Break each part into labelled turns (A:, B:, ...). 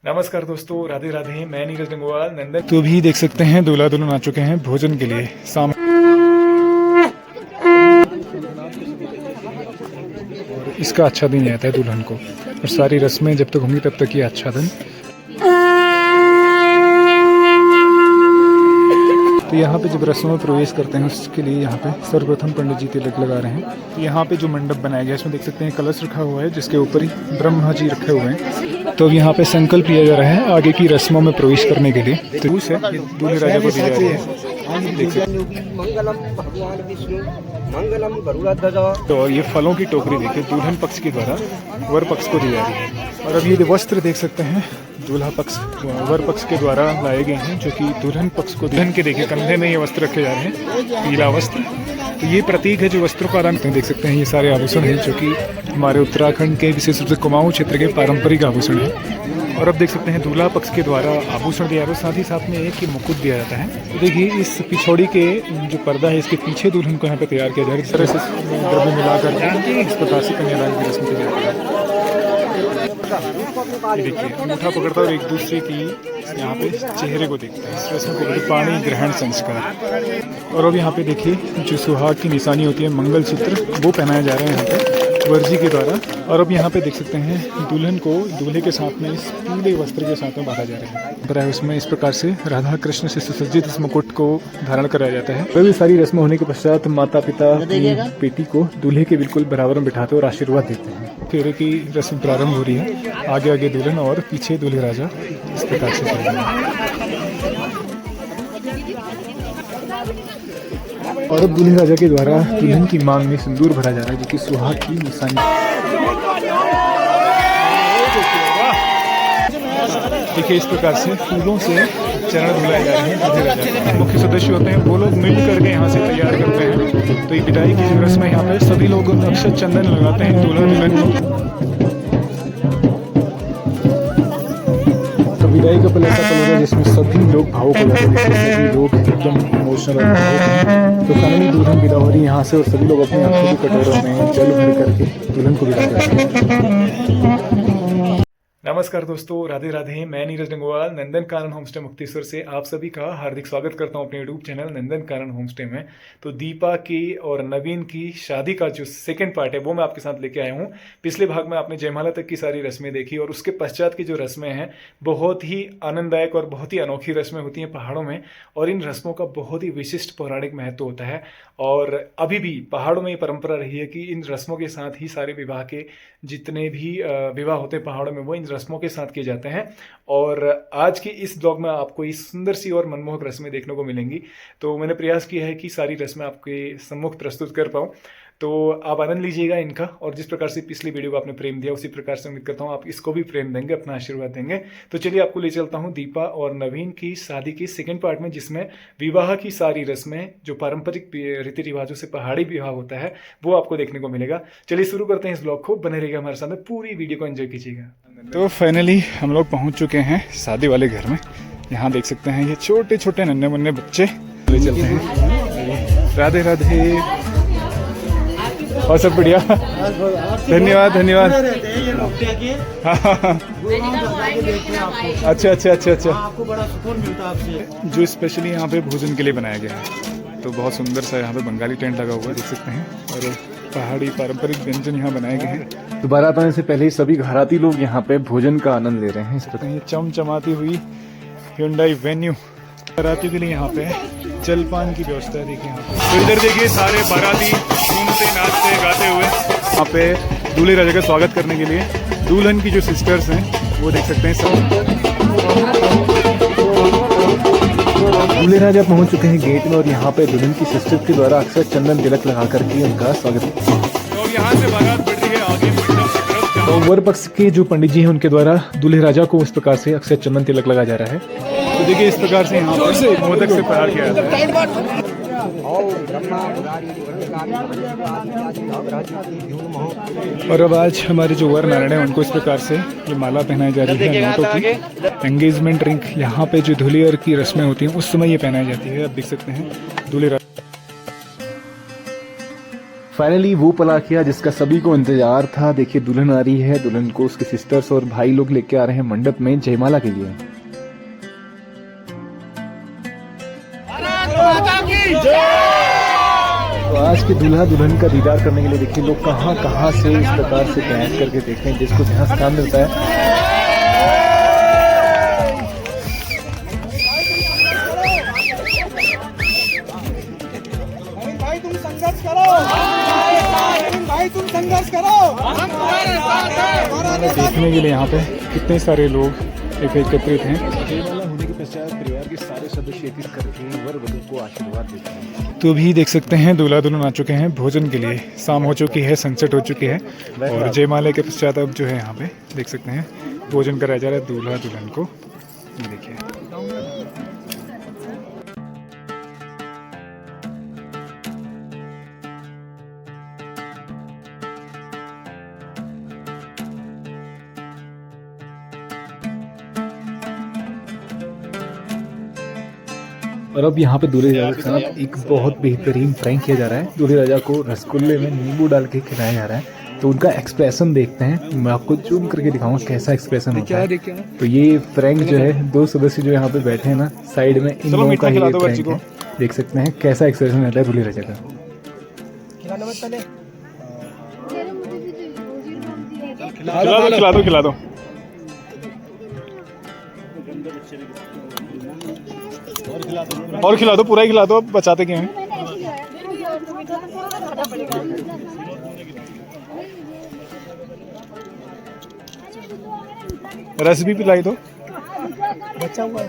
A: नमस्कार दोस्तों, राधे राधे। मैं नीरज गंगवाल नंदन। तो भी देख सकते हैं दूल्हा दुल्हन आ चुके हैं भोजन के लिए। और इसका अच्छा दिन आता है दुल्हन को, और सारी रस्में जब तक होंगी तब तक ये अच्छा दिन। तो यहाँ पे जब रस्मों में प्रवेश करते हैं उसके लिए यहाँ पे सर्वप्रथम पंडित जी तिलक लगा रहे हैं। तो यहाँ पे जो मंडप बनाया गया है इसमें देख सकते हैं कलश रखा हुआ है जिसके ऊपर ही ब्रह्मा जी रखे हुए हैं। तो अब यहाँ पे संकल्प लिया जा रहा है आगे की रस्मों में प्रवेश करने के लिए। तो दूल्हे राजा को दी जा रही है। तो ये फलों की टोकरी देखिए दुल्हन पक्ष के द्वारा वर पक्ष को दी जा रही है। और अब ये वस्त्र देख सकते हैं दूल्हा पक्ष वर पक्ष के द्वारा लाए गए हैं, जो कि दुल्हन पक्ष को दुल्हन के देखिए कंधे में ये वस्त्र रखे जा रहे हैं, पीला वस्त्र। तो ये प्रतीक है जो वस्त्रों का आदान। देख सकते हैं ये सारे आभूषण हैं जो कि हमारे उत्तराखंड के विशेष रूप से कुमाऊं क्षेत्र के पारंपरिक आभूषण हैं। और अब देख सकते हैं दूल्हा पक्ष के द्वारा आभूषण दिया जाता है, साथ ही साथ में एक मुकुट दिया जाता है। तो देखिए इस पिछौड़ी के जो पर्दा है इसके पीछे दुल्हन को यहाँ पे तैयार किया जा रहा है। इस तरह से द्रव्य मिलाकर इस प्रकार से कन्यादान की रस्म की जाती है। देखिए अंगूठा पकड़ता है और एक दूसरे की यहाँ पे चेहरे को देखता है। इस रस्म को बोलते पाणी ग्रहण संस्कार। और अब यहाँ पे देखिए जो सुहाग की निशानी होती है मंगलसूत्र, वो पहनाया जा रहा है यहाँ पे वर्जी के द्वारा। और अब यहाँ पे देख सकते हैं दुल्हन को दूल्हे के साथ में इस पीले वस्त्र के साथ में बांधा जा रहा है। उसमें इस प्रकार से राधा कृष्ण से सुसज्जित इस मुकुट को धारण कराया जाता है। सभी सारी रस्में होने के पश्चात माता पिता बेटी को दूल्हे के बिल्कुल बराबर में बिठाते और आशीर्वाद देते हैं। फेरे की रस्म प्रारंभ हो रही है। आगे आगे दुल्हन और पीछे दूल्हे राजा इस प्रकार से चल रहे हैं। और अब दूल्हे राजा के द्वारा दुल्हन की मांग में सिंदूर भरा जा रहा है, जो कि सुहाग की निशानी। देखिए इस प्रकार से फूलों से चरण धुलाए जा रहे हैं दूल्हे राजा। मुख्य सदस्य होते हैं वो लोग मिल करके यहाँ से तैयार करते हैं। तो ये विदाई की जो रस्म है यहाँ पे सभी लोग अक्षत चंदन लगाते हैं दूल्हा दुल्हन को। तो विदाई का पल ऐसा पल होगा जिसमें सभी लोग भावुक हो जाते हैं, सभी लोग एकदम इमोशनल हैं। तो फाइनली दुल्हन विदा हो रही है यहाँ से, और सभी लोग अपनी आंखों के कटोरों में जल भर करके दुल्हन को विदा करते हैं। नमस्कार दोस्तों, राधे राधे। मैं नीरज गंगवाल नंदन कानन होमस्टे मुक्तेश्वर से आप सभी का हार्दिक स्वागत करता हूं अपने YouTube channel Nandan Kanan homestay में। तो दीपा की और नवीन की शादी का जो सेकंड पार्ट है वो मैं आपके साथ लेके आया हूं। पिछले भाग में आपने जयमाला तक की सारी रस्में देखी, और उसके पश्चात की जो रस्में हैं बहुत ही आनंददायक और बहुत ही अनोखी रस्में होती हैं पहाड़ों में। और इन रस्मों का बहुत ही विशिष्ट पौराणिक महत्व होता है। और अभी भी पहाड़ों में ये परंपरा रही है कि इन रस्मों के साथ ही सारे विवाह के जितने भी विवाह होते हैं पहाड़ों में वो इन रस्मों के साथ किए जाते हैं। और आज की इस ब्लॉग में आपको इस सुंदर सी और मनमोहक रस्में देखने को मिलेंगी। तो मैंने प्रयास किया है कि सारी रस्में आपके सम्मुख प्रस्तुत कर पाऊँ। तो आप आनंद लीजिएगा इनका, और जिस प्रकार से पिछली वीडियो को आपने प्रेम दिया उसी प्रकार से उम्मीद करता हूँ आप इसको भी प्रेम देंगे, अपना आशीर्वाद देंगे। तो चलिए आपको ले चलता हूँ दीपा और नवीन की शादी की सेकंड पार्ट में, जिसमें विवाह की सारी रस्में जो पारंपरिक रीति रिवाजों से पहाड़ी विवाह होता है वो आपको देखने को मिलेगा। चलिए शुरू करते हैं इस ब्लॉग को, बने रहिएगा हमारे साथ, पूरी वीडियो को एंजॉय कीजिएगा। तो फाइनली हम लोग पहुँच चुके हैं शादी वाले घर में। यहाँ देख सकते हैं ये छोटे छोटे नन्हे मुन्ने बच्चे। ले चलते हैं। राधे राधे। और सब बढ़िया, धन्यवाद धन्यवाद। अच्छा अच्छा अच्छा अच्छा,
B: आपको बड़ा सुकून मिलता है आपसे।
A: जो स्पेशली यहाँ पे भोजन के लिए बनाया गया है। तो बहुत सुंदर सा यहाँ पे बंगाली टेंट लगा हुआ है, देख सकते हैं। और पहाड़ी पारंपरिक व्यंजन यहाँ बनाए गए हैं। तो बारात आने से पहले ही सभी घराती लोग यहाँ पे भोजन का आनंद ले रहे हैं। इस प्रकार ये चमचमाती हुई Hyundai वेन्यू बाराती के लिए यहाँ पे जलपान की व्यवस्था है। देखिए यहाँ पे, तो इधर देखिए सारे बाराती घूमते नाचते गाते हुए यहाँ पे दूल्हे राजा का स्वागत करने के लिए दुल्हन की जो सिस्टर्स हैं वो देख सकते हैं सब। दूल्हे राजा पहुंच चुके हैं गेट में, और यहाँ पे दुल्हन की सिस्टर के द्वारा अक्सर चंदन तिलक लगा करके उनका स्वागत। तो यहाँ से बारात बढ़ती है आगे मंडप की तरफ। तो वर पक्ष के जो पंडित जी हैं उनके द्वारा दूल्हे राजा को इस प्रकार से अक्सर चंदन तिलक लगा जा रहा है। तो देखिए इस प्रकार से यहाँ पर मोदक से प्रहार किया जाता है। और अब आज हमारे जो वर नारायण है उनको इस प्रकार से ये माला पहनाई जा रही है नोटों की। एंगेजमेंट रिंग यहाँ पे जो दूल्हे की रस्में होती हैं उस समय ये पहनाई जाती है। आप देख सकते हैं दूल्हे फाइनली वो पल किया जिसका सभी को इंतजार था। देखिए दुल्हन आ रही है, दुल्हन को उसके सिस्टर्स और भाई लोग लेके आ रहे हैं मंडप में जयमाला के लिए। तो आज के दूल्हा दुल्हन का दीदार करने के लिए देखिए लोग कहाँ कहाँ से इस प्रकार से बैठ करके देखते हैं, जिसको जहाँ स्थान मिलता है।
B: भाई तुम संघर्ष करो, भाई तुम संघर्ष करो।
A: देखने के लिए यहाँ पे कितने सारे लोग एकत्रित हैं। जयमाला होने के पश्चात परिवार के सारे सदस्य एक करके वर वधू को आशीर्वाद देते हैं। तो भी देख सकते हैं दूल्हा दुल्हन आ चुके हैं भोजन के लिए। शाम हो चुकी है, सनसेट हो चुकी है और जयमाला के पश्चात अब जो है यहाँ पे देख सकते हैं भोजन कराया जा रहा है दूल्हा दुल्हन को। ये देखिए और अब यहाँ पे दूल्हे राजा के साथ एक बहुत बेहतरीन प्रैंक किया जा रहा है। दूल्हे राजा को रसगुल्ले में नींबू डाल के खिलाया जा रहा है। तो उनका एक्सप्रेशन देखते हैं, मैं आपको जूम करके दिखाऊंगा कैसा एक्सप्रेशन होता है। तो ये प्रैंक जो है, दो सदस्य जो यहाँ पे बैठे हैं ना साइड में, इन लोगों का ये प्रैंक है। देख सकते हैं कैसा एक्सप्रेशन रहता है दूल्हे राजा का। खिला दो और खिला दो, पूरा ही खिला दो, बचाते क्यों हैं। रस भी पिलाई दो।
B: बचा हुआ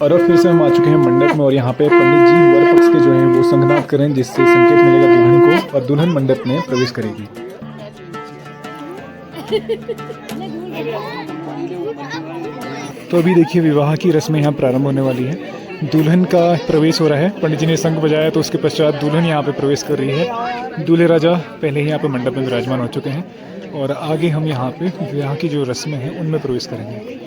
A: और अब फिर से हम आ चुके हैं मंडप में और यहाँ पे पंडित जी वर पक्ष के जो हैं वो संगनाद करें, जिससे संकेत मिलेगा दुल्हन को और दुल्हन मंडप में प्रवेश करेगी। तो अभी देखिए विवाह की रस्में यहाँ प्रारंभ होने वाली है। दुल्हन का प्रवेश हो रहा है, पंडित जी ने शंख बजाया तो उसके पश्चात दुल्हन यहाँ पे प्रवेश कर रही है। दूल्हे राजा पहले ही यहाँ पे मंडप में विराजमान हो चुके हैं और आगे हम यहाँ पे विवाह की जो रस्में हैं उनमें प्रवेश करेंगे।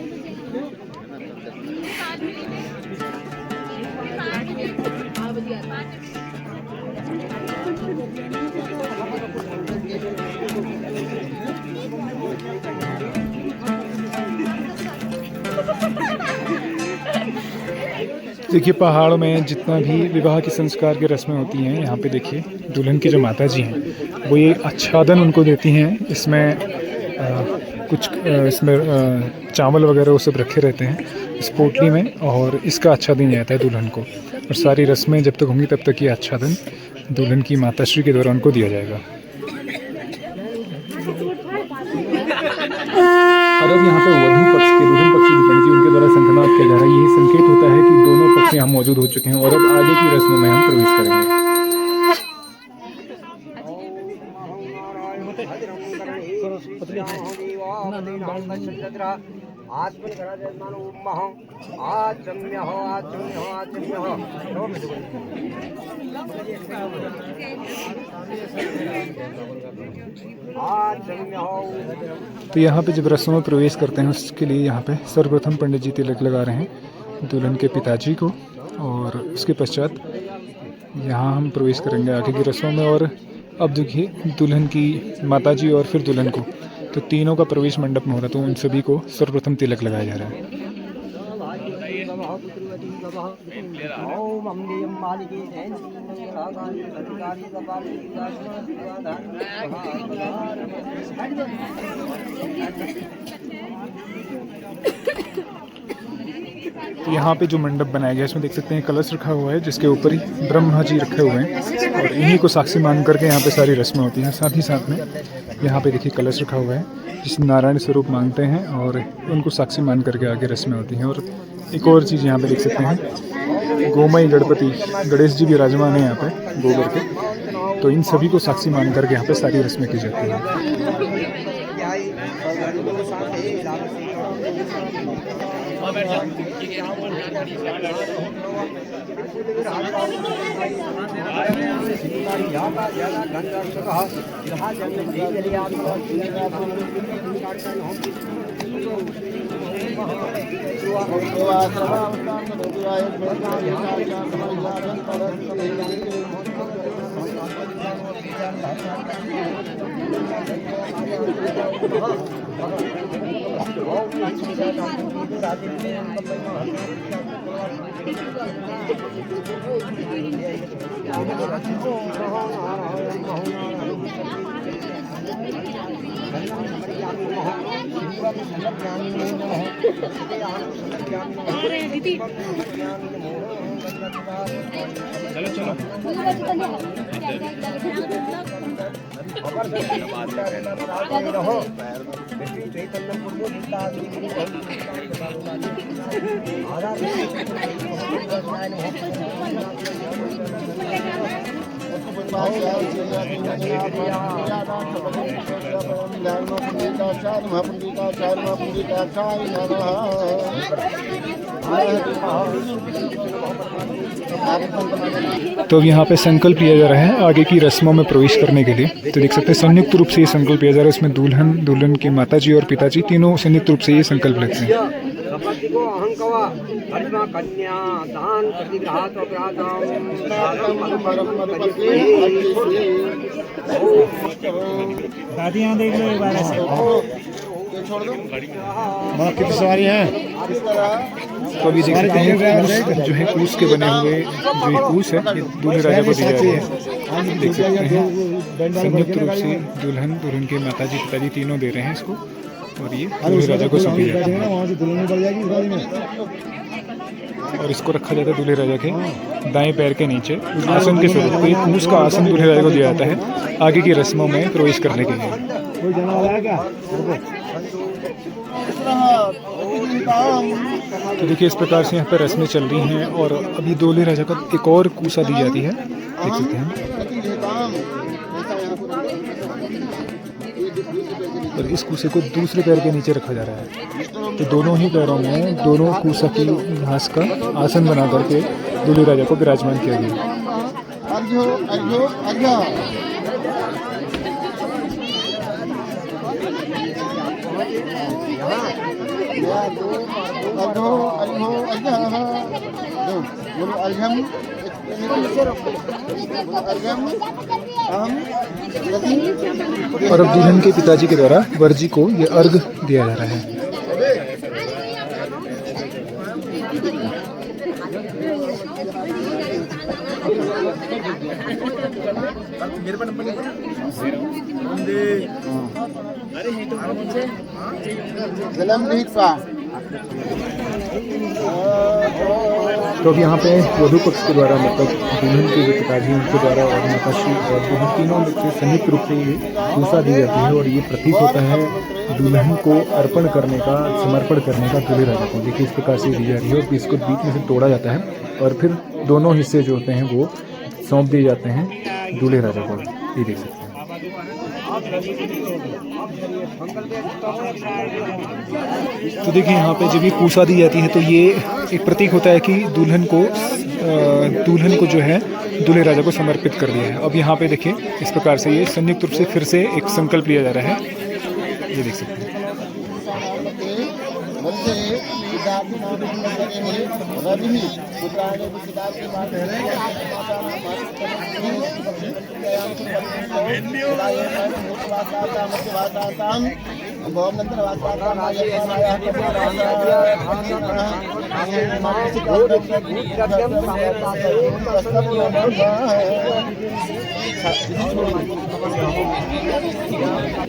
A: देखिए पहाड़ों में जितना भी विवाह के संस्कार की रस्में होती हैं, यहाँ पे देखिए दुल्हन की जो माता जी हैं वो ये आच्छादन उनको देती हैं। इसमें कुछ इसमें चावल वगैरह वो सब रखे रहते हैं इस पोटली में और इसका आच्छादन जाता है दुल्हन को। और सारी रस्में जब तक होंगी तब तक ये आच्छादन दुल्हन की माताश्री के द्वारा उनको दिया जाएगा। और अब यहाँ पे वधू पक्ष के दुल्हन पक्ष की पंडित जी उनके द्वारा शंखनाद किया जा रहा है। यही संकेत होता है कि दोनों पक्ष यहाँ मौजूद हो चुके हैं और अब आगे की रस्मों में हम प्रवेश करेंगे। तो यहाँ पे जब रस्मों में प्रवेश करते हैं उसके लिए यहाँ पे सर्वप्रथम पंडित जी तिलक लगा रहे हैं दुल्हन के पिताजी को और उसके पश्चात यहाँ हम प्रवेश करेंगे आगे की रस्मों में। और अब देखिए दुल्हन की माताजी और फिर दुल्हन को, तो तीनों का प्रवेश मंडप में हो रहा है। तो उन सभी को सर्वप्रथम तिलक लगाया जा रहा है। तो यहाँ पे जो मंडप बनाया गया है इसमें देख सकते हैं कलश रखा हुआ है जिसके ऊपर ही ब्रह्मा जी रखे हुए हैं और इन्हीं को साक्षी मान करके यहाँ पे सारी रस्में होती हैं। साथ ही साथ में यहाँ पे देखिए कलश रखा हुआ है जिसमें नारायण स्वरूप मांगते हैं और उनको साक्षी मान करके आगे रस्में होती हैं। और एक और चीज़ यहाँ पे देख सकते हैं गोमय गणपति गणेश जी विराजमान है यहाँ पे गोबर के, तो इन सभी को साक्षी मान करके यहाँ पे सारी रस्में की जाती हैं। चलो चलो तो अब यहाँ पे संकल्प लिया जा रहा है आगे की रस्मों में प्रवेश करने के लिए। तो देख सकते हैं संयुक्त रूप से ये संकल्प लिया जा रहा है। इसमें दुल्हन, दुल्हन के माताजी और पिताजी तीनों संयुक्त रूप से ये संकल्प लेते हैं।
B: दादियाँ देख लो एक बार ऐसे।
A: कितनी सवारी है? तो अभी देख सकते हैं कूस जो है कूस के बने हुए जो ये कूस है ये दूल्हे राजा को दी जा रही है। देख सकते हैं संयुक्त रूप से दुल्हन, दुल्हन के माताजी, पिताजी तीनों दे रहे हैं इसको और ये दूल्हे राजा को सौंपी जाती है और इसको रखा जाता है दूल्हे राजा के दाएं पैर के नीचे आसन के स्वरूप। तो ये कूस का आसन दूल्हे राजा को दिया जाता है आगे की रस्मों में प्रवेश करने के लिए। तो देखिए इस प्रकार से यहाँ पर रस्में चल रही हैं और अभी दूल्हे राजा को एक और कूसा दी जाती है, देख सकते हैं। और इस कूसे को दूसरे पैर के नीचे रखा जा रहा है। तो दोनों ही पैरों में दोनों कूसा की घास का आसन बना करके दूल्हे राजा को विराजमान किया गया। और अब दुल्हन के पिताजी के द्वारा वरजी को ये अर्घ दिया जा रहा है। तो अब यहाँ पे वधू पक्ष के द्वारा मतलब दुल्हन के जो पिताजी उनके द्वारा और माताश्री और दुल्हन तीनों से संयुक्त रूप से ये कूसा दी जाती है और ये प्रतीक होता है दुल्हन को अर्पण करने का, समर्पण करने का दूल्हे राजा को। देखिए इस प्रकार से दी जा रही है और इसको बीच में से तोड़ा जाता है और फिर दोनों हिस्से जो होते हैं वो सौंप दिए जाते हैं दूल्हे राजा को। ये देख सकते हैं। तो देखिए यहाँ पे जब ये कूसा दी जाती है तो ये एक प्रतीक होता है कि दुल्हन को जो है दूल्हे राजा को समर्पित कर दिया है। अब यहाँ पे देखिए इस प्रकार से ये संयुक्त रूप से फिर से एक संकल्प लिया जा रहा है, ये देख सकते हैं।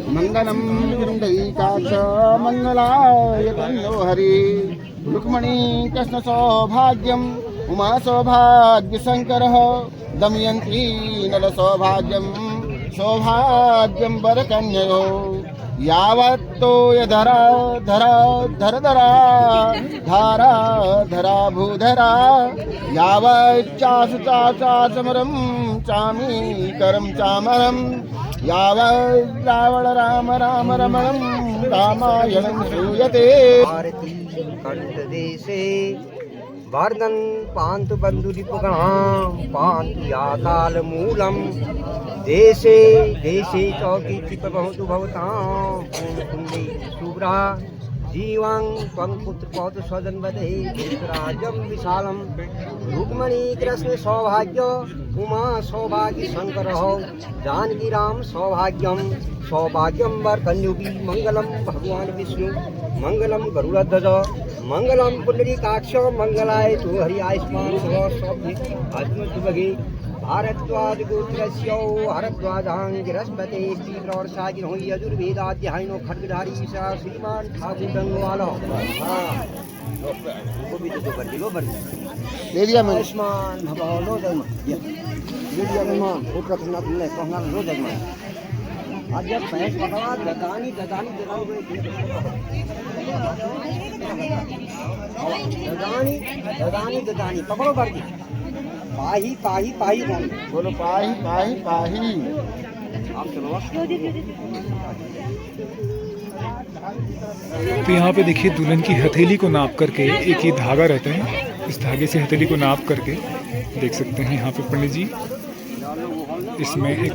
C: मंगलम विरुंडैकाक्ष मंगलाय तन्नो हरि रुक्मणी कृष्ण सौभाग्यम उमा सौभाग्य शंकरः दमयंती नल सौभाग्यम सौभाग्यम वरकन्ययो यावत्तो यधरा धरा धर धरा धारा धरा भूधरा यावच्चासु चाचा समरम चामी करम चामरम यावत् रावण राम राम रमणं रामायणं श्रूयते।
D: भारती कंठदेशे वर्धन पान्तु बन्धुरिपुगणां पान्तु यातालमूलं देशे देशे चौकीर्तिर्भवतु भवतां पूर्णकुण्डे शुभ्रा जीवं त्वं पुत्रपौत्र स्वजन्मदे पुत्रराजं विशालं रुक्मणी कृष्ण सौभाग्य उमा सौभाग्य शंकर जानकी राम सौभाग्यम सौभाग्यम वरकन्युगी मंगलम भगवान विष्णु मंगलम गरुड़ध्वज मंगलम पुंडरीकाक्ष मंगलाय तु हरि आयुष्मान सौभगे भारद्वाज गोत्रस्य हरद्वाजांगिरस्पते श्रीप्रवर्षागिनो यजुर्वेदाध्यायिनो खड्गधारी सा श्रीमान ठाकुर गंगवालो वो भी तो कर दिलो बन
C: ले लिया मैंने।
D: आयुष्मान भगवान लो जन्म मीडिया में मां पुत्र रखना तुमने कहना लो जन्म आज जब पैस बतावा ददानी ददानी ददानी ददानी ददानी पकड़ो बढ़ती पाही पाही पाही
C: बोलो पाही पाही पाही।
D: आप चलो
A: तो यहाँ पे देखिए दुल्हन की हथेली को नाप करके एक ये धागा रहता है, इस धागे से हथेली को नाप करके देख सकते हैं यहाँ पे पंडित जी इसमें एक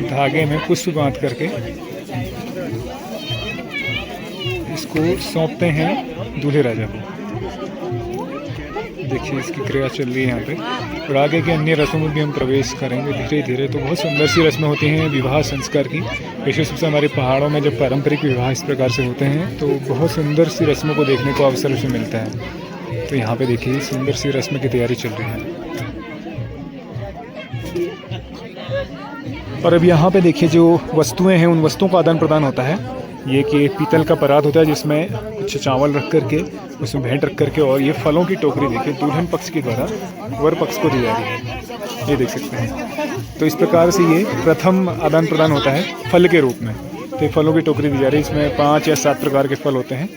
A: धागे में पुष्प बांध करके इसको सौंपते हैं दूल्हे राजा को। देखिए इसकी क्रिया चल रही है यहाँ पे और आगे के अन्य रस्मों में भी हम प्रवेश करेंगे धीरे धीरे। तो बहुत सुंदर सी रस्में होती हैं विवाह संस्कार की, विशेष रूप से हमारे पहाड़ों में जब पारंपरिक विवाह इस प्रकार से होते हैं तो बहुत सुंदर सी रस्मों को देखने को अवसर से मिलता है। तो यहाँ पे देखिए सुंदर सी रस्म की तैयारी चल रही है। और अब यहाँ पे देखिए जो वस्तुएं हैं उन वस्तुओं का आदान प्रदान होता है। ये कि पीतल का परात होता है जिसमें कुछ चावल रख करके उसमें भेंट रख करके, और ये फलों की टोकरी देखिए दुल्हन पक्ष के द्वारा वर पक्ष को दी जा रही है, ये देख सकते हैं। तो इस प्रकार से ये प्रथम आदान प्रदान होता है फल के रूप में। तो ये फलों की टोकरी दी जा रही है, इसमें 5 या 7 प्रकार के फल होते हैं।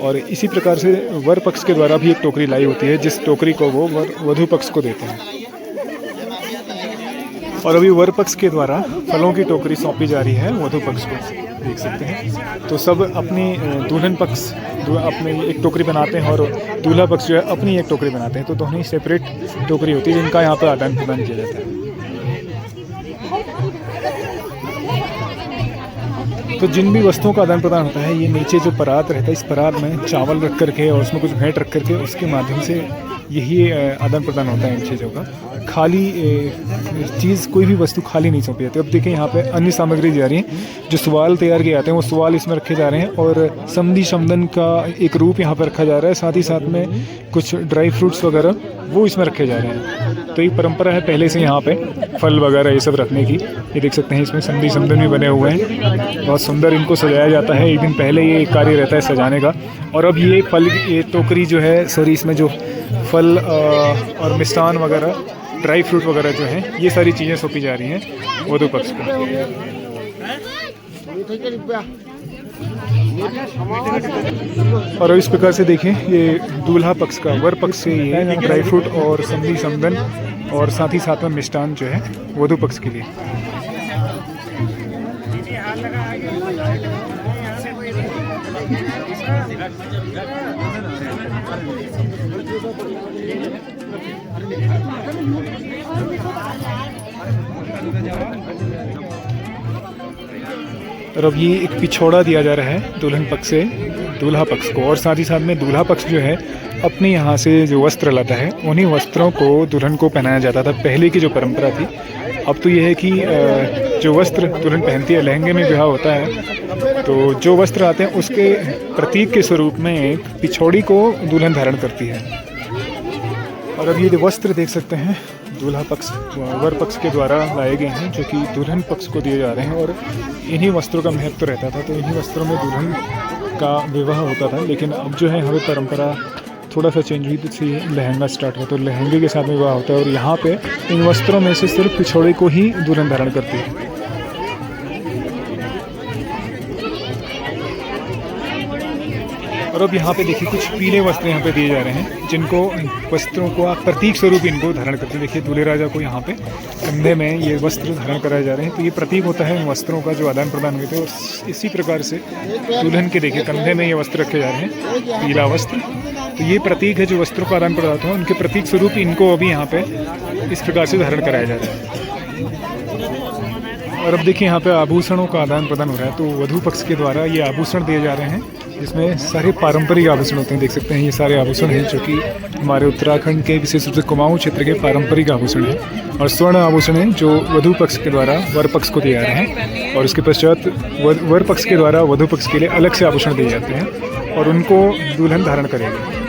A: और इसी प्रकार से वर पक्ष के द्वारा भी एक टोकरी लाई होती है जिस टोकरी को वो वधु पक्ष को देते हैं। और अभी वर पक्ष के द्वारा फलों की टोकरी सौंपी जा रही है वधु पक्ष को, देख सकते हैं। तो सब अपनी दुल्हन पक्ष अपने एक टोकरी बनाते हैं और दूल्हा पक्ष जो है अपनी एक टोकरी बनाते हैं। तो दोनों ही सेपरेट टोकरी होती है जिनका यहाँ पर आदान प्रदान किया जाता है। तो जिन भी वस्तुओं का आदान प्रदान होता है, ये नीचे जो परात रहता है इस परात में चावल रख करके और उसमें कुछ भेंट रख करके उसके माध्यम से यही आदान प्रदान होता है इन चीज़ों का। खाली चीज़ कोई भी वस्तु खाली नहीं सौंपी जाती। अब देखिए यहाँ पे अन्य सामग्री दी जा रही है, जो सवाल तैयार किए जाते हैं वो सवाल इसमें रखे जा रहे हैं और समधी समदन का एक रूप यहाँ पर रखा जा रहा है। साथ ही साथ में कुछ ड्राई फ्रूट्स वगैरह वो इसमें रखे जा रहे हैं। तो ये परंपरा है पहले से यहाँ पे फल वगैरह ये सब रखने की। ये देख सकते हैं इसमें समधी समदन भी बने हुए हैं, बहुत सुंदर इनको सजाया जाता है। एक दिन पहले ये कार्य रहता है सजाने का। और अब ये फल ये टोकरी जो है सॉरी इसमें जो फल और मिष्ठान वगैरह ड्राई फ्रूट वगैरह जो है ये सारी चीज़ें सौंपी जा रही हैं वधु पक्ष को। और इस प्रकार से देखें ये दूल्हा पक्ष का वर पक्ष से ये ड्राई फ्रूट और समधी समदन और साथ ही साथ में मिष्ठान जो है वधु पक्ष के लिए। और अब ये एक पिछोड़ा दिया जा रहा है दुल्हन पक्ष से दूल्हा पक्ष को, और साथ ही साथ में दूल्हा पक्ष जो है अपने यहाँ से जो वस्त्र लाता है उन्हीं वस्त्रों को दुल्हन को पहनाया जाता था पहले की जो परंपरा थी। अब तो ये है कि जो वस्त्र दुल्हन पहनती है, लहंगे में ब्याह होता है तो जो वस्त्र आते हैं उसके प्रतीक के स्वरूप में एक पिछोड़ी को दुल्हन धारण करती है। और अब ये वस्त्र देख सकते हैं दूल्हा पक्ष वर पक्ष के द्वारा लाए गए हैं जो कि दुल्हन पक्ष को दिए जा रहे हैं। और इन्हीं वस्त्रों का महत्व रहता था, तो इन्हीं वस्त्रों में दुल्हन का विवाह होता था। लेकिन अब जो है हमें परंपरा थोड़ा सा चेंज हुई, तो लहंगा स्टार्ट हुआ तो लहंगे के साथ में विवाह होता है। और यहाँ पे इन वस्त्रों में से सिर्फ पिछोड़े को ही दुल्हन धारण करती है। और अब यहाँ पे देखिए कुछ पीले वस्त्र यहाँ पे दिए जा रहे हैं, जिनको वस्त्रों को आप प्रतीक स्वरूप इनको धारण करते हैं। देखिए दूल्हे राजा को यहाँ पे कंधे में ये वस्त्र धारण कराए जा रहे हैं, तो ये प्रतीक होता है इन वस्त्रों का जो आदान प्रदान हुए थे। और इसी प्रकार से दुल्हन के देखिए कंधे में ये वस्त्र रखे जा रहे हैं, पीला वस्त्र, तो ये प्रतीक है जो वस्त्रों का आदान प्रदान होता है, उनके प्रतीक स्वरूप इनको अभी यहाँ पे इस प्रकार से धारण कराया जा रहा है। और अब देखिए यहाँ पे आभूषणों का आदान प्रदान हो रहा है, तो वधू पक्ष के द्वारा ये आभूषण दिए जा रहे हैं, जिसमें सारे पारंपरिक आभूषण होते हैं। देख सकते हैं ये सारे आभूषण हैं जो कि हमारे उत्तराखंड के विशेष रूप से कुमाऊं क्षेत्र के पारंपरिक आभूषण हैं, और स्वर्ण आभूषण हैं जो वधू पक्ष के द्वारा वर पक्ष को दिए जा रहे हैं। और उसके पश्चात वर पक्ष के द्वारा वधू पक्ष के लिए अलग से आभूषण दिए जाते हैं और उनको दुल्हन धारण करेगी।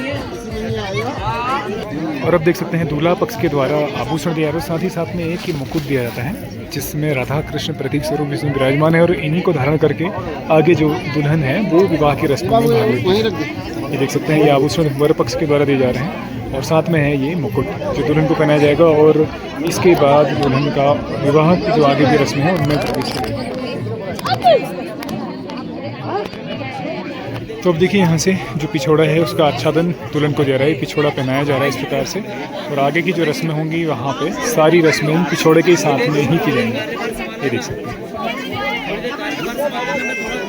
A: और अब देख सकते हैं दूल्हा पक्ष के द्वारा आभूषण दिया जाता है, साथ ही साथ में एक ही मुकुट दिया जाता है जिसमें राधा कृष्ण प्रतीक स्वरूप इसमें विराजमान है, और इन्हीं को धारण करके आगे जो दुल्हन है वो विवाह की रस्म में भाग लेती है। ये देख सकते हैं ये आभूषण वर पक्ष के द्वारा दिए जा रहे हैं, और साथ में है ये मुकुट जो दुल्हन को पहनाया जाएगा, और इसके बाद दुल्हन का विवाह की जो आगे की रस्म है उनमें प्रवेश करेगी। तो अब देखिए यहाँ से जो पिछोड़ा है उसका आच्छादन दुल्हन को दिया रहा है, पिछोड़ा पहनाया जा रहा है इस प्रकार से, और आगे की जो रस्में होंगी वहाँ पे सारी रस्में इन पिछोड़े के साथ में ही की जाएंगी। ये देख सकते हैं,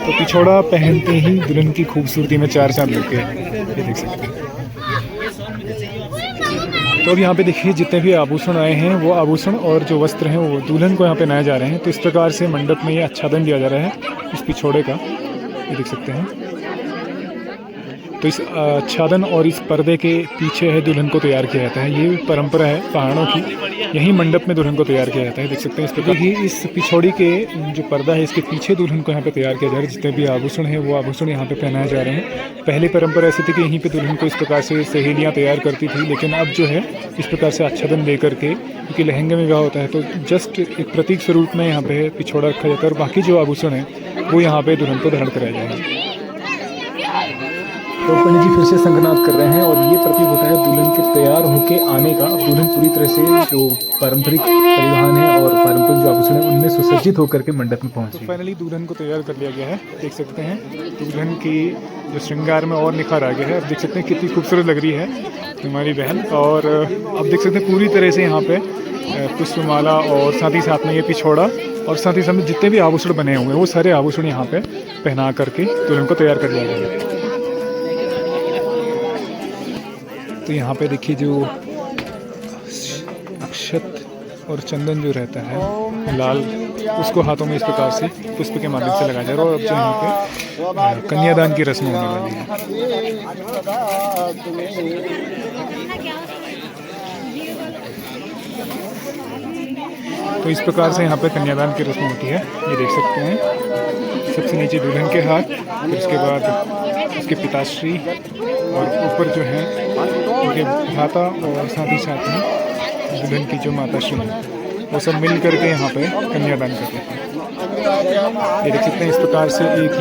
A: तो पिछोड़ा पहनते ही दुल्हन की खूबसूरती में चार चांद लग गए, ये देख सकते हैं। तो अब यहाँ पे देखिए जितने भी आभूषण आए हैं वो आभूषण और जो वस्त्र हैं वो दुल्हन को यहाँ पे पहनाए जा रहे हैं। तो इस प्रकार से मंडप में ये आच्छादन दिया जा रहा है इस पिछोड़े का, ये देख सकते हैं। तो इस आच्छादन और इस पर्दे के पीछे है दुल्हन को तैयार किया जाता है, ये परंपरा है पहाड़ों की, यही मंडप में दुल्हन को तैयार किया जाता है। देख सकते हैं इस प्रकार ही इस पिछोड़ी के जो पर्दा है इसके पीछे दुल्हन को यहाँ पे तैयार किया जा रहा है। जितने भी आभूषण हैं वो आभूषण यहाँ पे पहनाए जा रहे हैं। पहले परंपरा ऐसी थी कि यहीं पे दुल्हन को इस प्रकार से सहेलियाँ तैयार करती थी, लेकिन अब जो है इस प्रकार से आच्छादन दे करके, क्योंकि लहंगे में विवाह होता है तो जस्ट एक प्रतीक स्वरूप में यहाँ पे पिछोड़ा रखा जाता है, और बाकी जो आभूषण है वो यहाँ पे दुल्हन को धारण कराया जाएगा। तो पंडित जी फिर से संगनाद कर रहे हैं, और ये प्रतीक होता है दुल्हन के तैयार होके आने का। दुल्हन पूरी तरह से जो पारंपरिक परिधान है और पारंपरिक जो आभूषण है उनमें सुसज्जित होकर के मंडप में पहुंची। तो फाइनली दुल्हन को तैयार कर लिया गया है, देख सकते हैं दुल्हन की जो श्रृंगार में और निखार आ गया है। अब देख सकते हैं कितनी खूबसूरत लग रही है हमारी बहन, और अब देख सकते हैं पूरी तरह से यहाँ पे पुष्पमाला और साथ ही साथ में ये पिछोड़ा और साथ ही साथ में जितने भी आभूषण बने हुए हैं वो सारे आभूषण यहाँ पे पहना करके दुल्हन को तैयार कर लिया गया है। तो यहाँ पे देखिए जो अक्षत और चंदन जो रहता है लाल, उसको हाथों में इस प्रकार से पुष्प के माध्यम से लगाया जा रहा है। और अब जो यहाँ पे कन्यादान की रस्म होने वाली है। तो इस प्रकार से यहाँ पे कन्यादान की रस्म होती है, ये देख सकते हैं। सबसे नीचे दुल्हन के हाथ, फिर उसके बाद उसके पिताश्री, और ऊपर जो है उनके भ्राता, और साथ ही साथ में दुल्हन की जो माताश्री है वो सब मिल करके यहाँ पे कन्यादान करते हैं। ये देख सकते हैं इस प्रकार से एक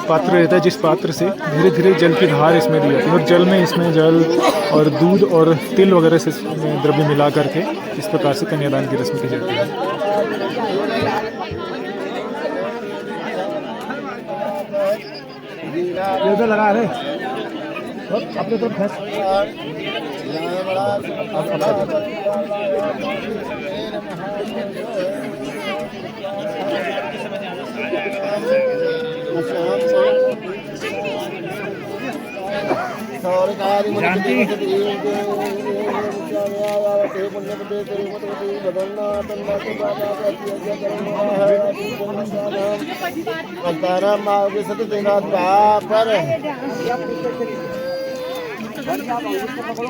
A: पात्र रहता है, जिस पात्र से धीरे धीरे जल की धार इसमें दी जाती है, और जल में इसमें जल और दूध और तिल वगैरह से द्रव्य मिला करके इस प्रकार से कन्यादान की रस्म की जाती है।
C: ये लगा रहे अपने तरफ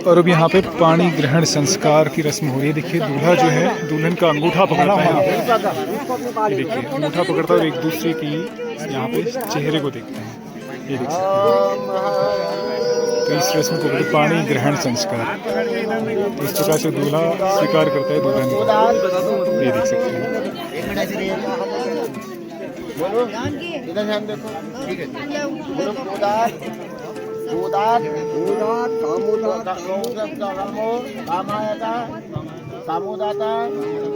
A: और अब यहाँ पे पाणी ग्रहण संस्कार की रस्म हो रही है। देखिए दूल्हा जो है दुल्हन का अंगूठा पकड़ता है यहाँ पे, ये देखिए अंगूठा पकड़ता है और एक दूसरे की यहाँ पे चेहरे को देखते हैं, ये देख सकते हैं। तो इस रस्म को बोलते पाणी ग्रहण संस्कार। तो इस प्रकार से दूल्हा स्वीकार करता है दुल्हन को, ये देख सकते हैं।
C: सामुदाता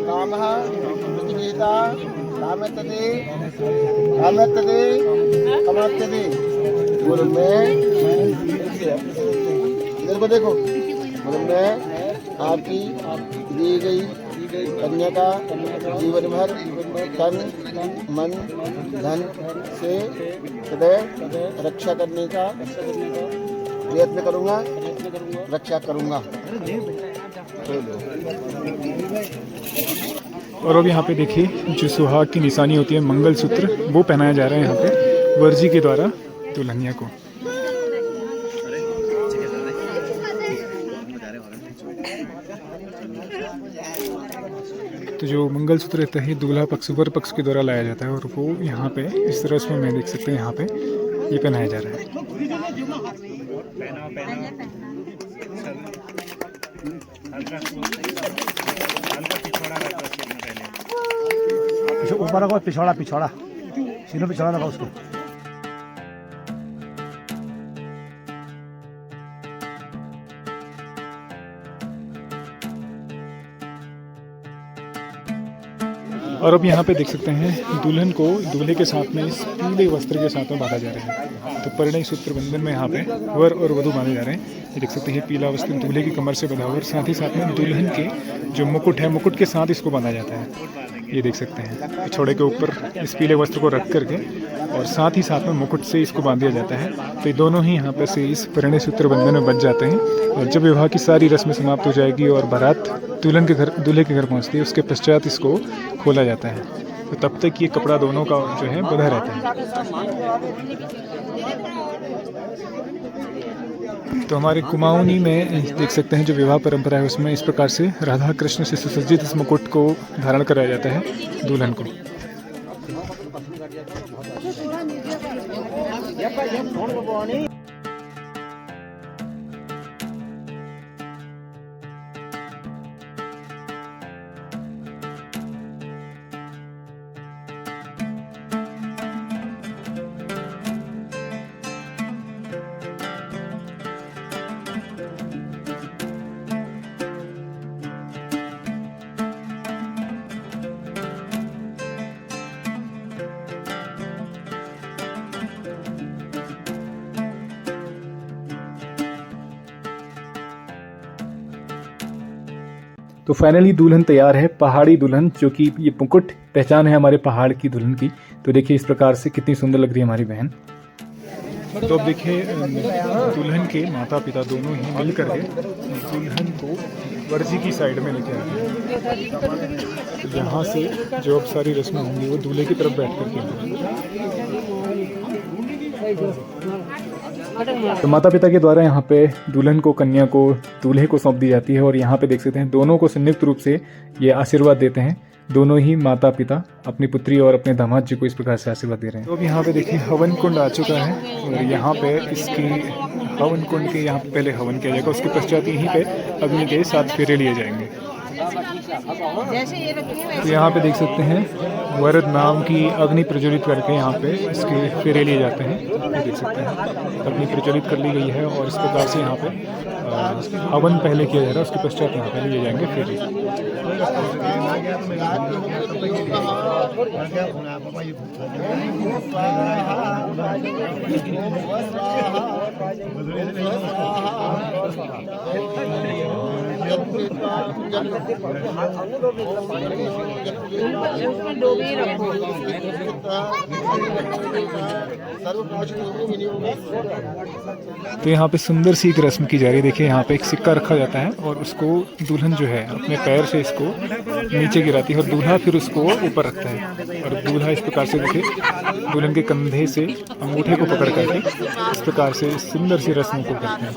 C: कामः प्रतिगीता कामत्यते कामत्यते कामत्यते बोलो मैं, इधर को देखो, बोलो मैं आपकी दी गई कन्या का जीवन भर तन मन धन से सदैव रक्षा करने का प्रयत्न करूंगा, रक्षा करूंगा।
A: और अब यहाँ पे देखिए जो सुहाग की निशानी होती है मंगलसूत्र, वो पहनाया जा रहा है यहाँ पे वर्जी के द्वारा दुल्हनिया को। तो जो मंगलसूत्र रहता है दूल्हा पक्ष वर पक्ष के द्वारा लाया जाता है और वो यहाँ पे इस रस्म में देख सकते हैं यहाँ पे ये पहनाया जा रहा है।
E: ऊपर रखो, पिछौड़ा पिछौड़ा सीनों पिछौड़ा रखो उसको।
A: और अब यहाँ पे देख सकते हैं दुल्हन को दूल्हे के साथ में इस पीले वस्त्र के साथ में बांधा जा रहा है। तो परिणय सूत्र बंधन में यहाँ पे वर और वधू बांधे जा रहे हैं। ये देख सकते हैं पीला वस्त्र दूल्हे की कमर से बंधा हुआ और साथ ही साथ में दुल्हन के जो मुकुट है मुकुट के साथ इसको बांधा जाता है। ये देख सकते हैं पिछौड़े के ऊपर इस पीले वस्त्र को रख करके और साथ ही साथ में मुकुट से इसको बांध दिया जाता है। तो ये दोनों ही यहाँ पे से इस परिणय सूत्र बंधन में बच जाते हैं। और जब विवाह की सारी रस्में समाप्त हो जाएगी और बारात दुल्हन के घर दूल्हे के घर पहुँचती है, उसके पश्चात इसको खोला जाता है। तो तब तक ये कपड़ा दोनों का जो है बंधा रहता है। तो हमारे कुमाऊनी में देख सकते हैं जो विवाह परंपरा है उसमें इस प्रकार से राधा कृष्ण से सुसज्जित इस मुकुट को धारण कराया जाता है दुल्हन को। तो फाइनली दुल्हन तैयार है, पहाड़ी दुल्हन, जो कि ये मुकुट पहचान है हमारे पहाड़ की दुल्हन की। तो देखिए इस प्रकार से कितनी सुंदर लग रही है हमारी बहन। तो अब देखिए दुल्हन के माता पिता दोनों ही मिल करके दुल्हन को वर्जी की साइड में लेके आए हैं। तो यहाँ से जो अब सारी रस्में होंगी वो दूल्हे की तरफ बैठ करके होंगी। तो माता पिता के द्वारा यहाँ पे दुल्हन को कन्या को दूल्हे को सौंप दी जाती है। और यहाँ पे देख सकते हैं दोनों को संयुक्त रूप से ये आशीर्वाद देते हैं। दोनों ही माता पिता अपनी पुत्री और अपने दामाद जी को इस प्रकार से आशीर्वाद दे रहे हैं। तो अब यहाँ पे देखिए हवन कुंड आ चुका है और यहाँ पे इसकी हवन कुंड के यहाँ पे पहले हवन किया जाएगा, उसके पश्चात यहीं पे अग्नि के 7 फेरे लिए जाएंगे। तो यहाँ पे देख सकते हैं वरद नाम की अग्नि प्रज्वलित करके यहाँ पे इसके फेरे लिए जाते हैं। ये देख सकते हैं अग्नि प्रज्वलित कर ली गई है और इस प्रकार से यहाँ पे हवन पहले किया जा रहा है, उसके पश्चात यहाँ पे लिए जाएंगे फेरे। तो यहाँ पे सुंदर सी एक रस्म की जा रही है। देखिए यहाँ पे एक सिक्का रखा जाता है और उसको दुल्हन जो है अपने पैर से इसको नीचे गिराती है और दूल्हा फिर उसको ऊपर रखता है। और दूल्हा इस प्रकार से देखिए दुल्हन के कंधे से अंगूठे को पकड़ करके इस प्रकार से सुंदर सी रस्म को करते हैं।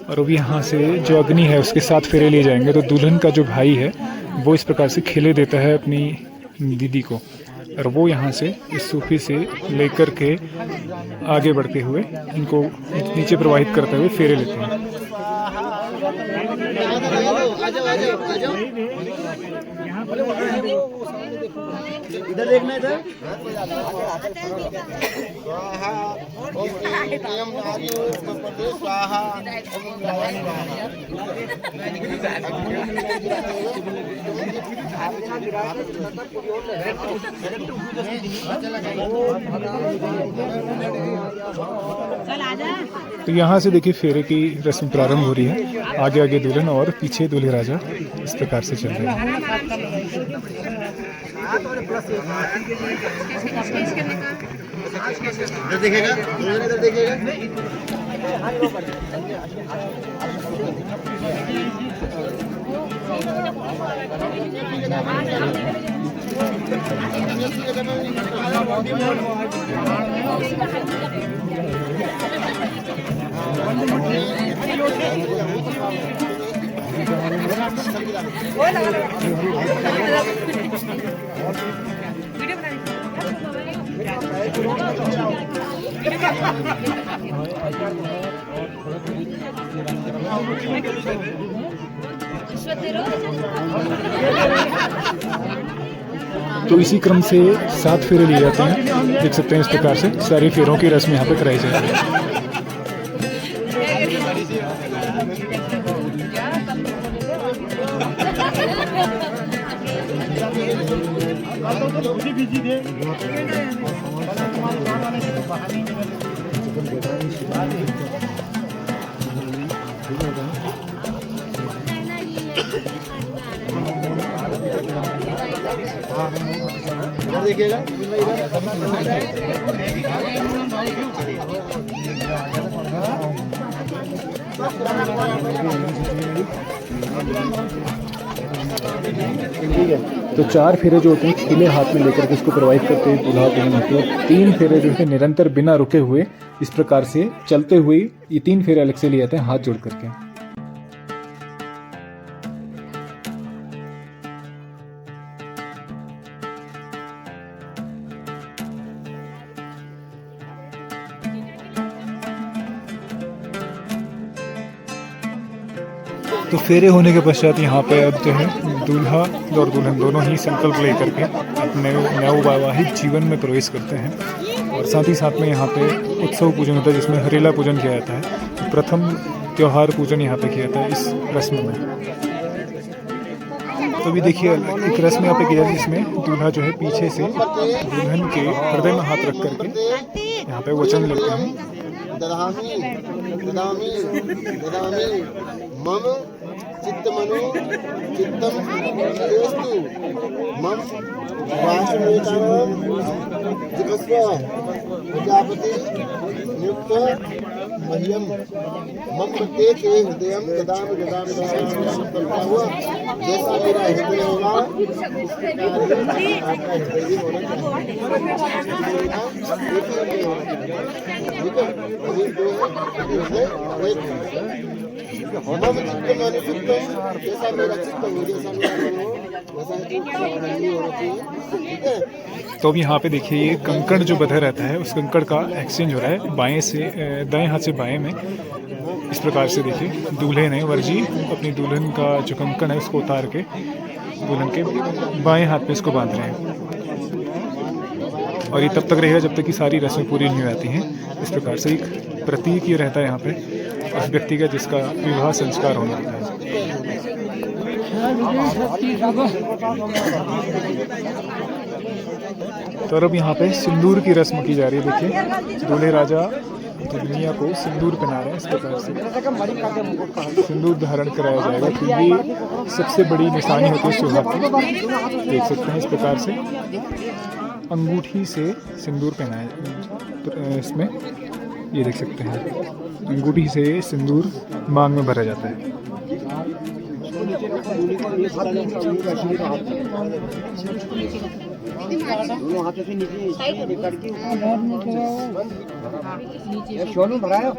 A: और अब यहाँ से जो अग्नि है उसके 7 फेरे लिए जाएंगे। तो दुल्हन का जो भाई है वो इस प्रकार से खिले देता है अपनी दीदी को और वो यहाँ से इस सूफी से लेकर के आगे बढ़ते हुए इनको नीचे प्रवाहित करते हुए फेरे लेते हैं।
C: इधर देखना इधर
D: स्वाहा ओम नियम नारी प्रदेश स्वाहा ओम रावणी
A: तो यहाँ से देखिए फेरे की रस्म प्रारंभ हो रही है। आगे आगे दुल्हन और पीछे दूल्हे राजा इस प्रकार से चल रहे हैं।
C: इधर देखेगा इधर देखेगा
A: तो इसी क्रम से 7 फेरे लिए जाते हैं। देख सकते हैं इस प्रकार से सारी फेरों की रस्म यहाँ पे कराई जाती है।
C: इधर देखिएगा
A: तो 4 फेरे जो होते हैं खिले हाथ में लेकर के इसको प्रोवाइड करते हैं दूल्हा दुल्हन होते हैं। 3 फेरे जो है निरंतर बिना रुके हुए इस प्रकार से चलते हुए ये 3 फेरे अलग से लिए जाते हैं हाथ जोड़ करके। तो फेरे होने के पश्चात यहाँ पे अब जो है दूल्हा और दुल्हन दोनों ही संकल्प लेकर के अपने नववैवाहिक जीवन में प्रवेश करते हैं। और साथ ही साथ में यहाँ पे उत्सव पूजन होता है जिसमें हरेला पूजन किया जाता है। तो प्रथम त्यौहार पूजन यहाँ पे किया जाता है इस रस्म में। तो अभी देखिए एक रस्म यहाँ पे किया जाती है जिसमें दूल्हा जो है पीछे से दुल्हन के हृदय में हाथ रख करके यहाँ पे वचन लेते हैं।
C: ददामी ददामी ददामी मम चित्तमनु चित्तम तेस्तु मम वासमेताम जिगस्व प्रजापति नियुक्त मह्यम मम प्रत्येक हृदयम ददाम ददाम ददाम करता हुआ जैसा मेरा हृदय होगा आपका हृदय भी होना चाहिए। ठीक है अभी दो हृदय एक मम चित्तम अनुचित्तम जैसा मेरा चित्त हो जैसा मेरा मन हो वैसा ही होना चाहिए। ठीक है
A: तो अब यहाँ पे देखिए ये कंकड़ जो बंधा रहता है उस कंकड़ का एक्सचेंज हो रहा है बाएं से दाएं हाथ से बाएं में। इस प्रकार से देखिए दूल्हे ने वरजी अपनी दुल्हन का जो कंकड़ है उसको उतार के दुल्हन के बाएं हाथ पे इसको बांध रहे हैं। और ये तब तक रहेगा जब तक कि सारी रस्में पूरी नहीं हो जाती हैं। इस प्रकार से एक प्रतीक ये रहता है यहाँ पे उस व्यक्ति का जिसका विवाह संस्कार होना है। तो अब यहाँ पे सिंदूर की रस्म की जा रही है। देखिए दूल्हे राजा दुल्हनिया को सिंदूर पहना रहे हैं। इस प्रकार से सिंदूर धारण कराया जाएगा तो ये सबसे बड़ी निशानी होती है सुहाग की। देख सकते हैं इस प्रकार से अंगूठी से सिंदूर पहनाया इसमें ये देख सकते हैं अंगूठी से सिंदूर मांग में भरा जाता है।
D: सोनू भराया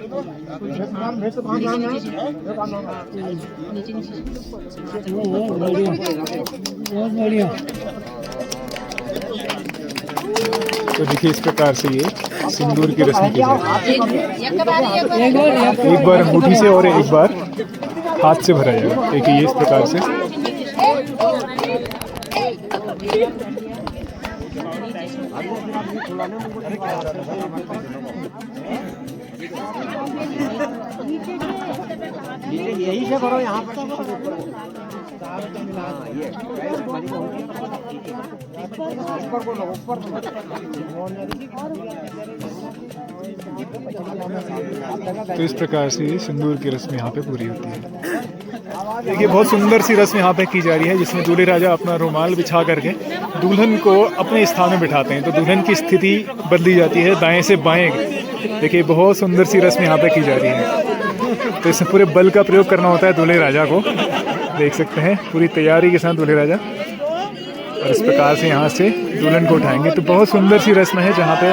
A: तो देखिए इस प्रकार से ये सिंदूर की रस्म की जाती है। एक बार अंगूठी से और एक बार हाथ से भरा जाएगा। देखिए ये इस प्रकार से
D: यही से करो यहाँ पर। हाँ ये ऊपर को लो, ऊपर
A: तो इस प्रकार से सिंदूर की रस्म यहाँ पे पूरी होती है। देखिए बहुत सुंदर सी रस्म यहाँ पे की जा रही है, जिसमें दूल्हे राजा अपना रुमाल बिछा करके दुल्हन को अपने स्थान में बिठाते हैं। तो दुल्हन की स्थिति बदली जाती है दाएं से बाएं। देखिए बहुत सुंदर सी रस्म यहाँ पे की जा रही है। तो इसमें पूरे बल का प्रयोग करना होता है दूल्हे राजा को। देख सकते हैं पूरी तैयारी के साथ दूल्हे राजा, और इस प्रकार से यहाँ से दुल्हन को उठाएंगे। तो बहुत सुंदर सी रस्म है जहाँ पे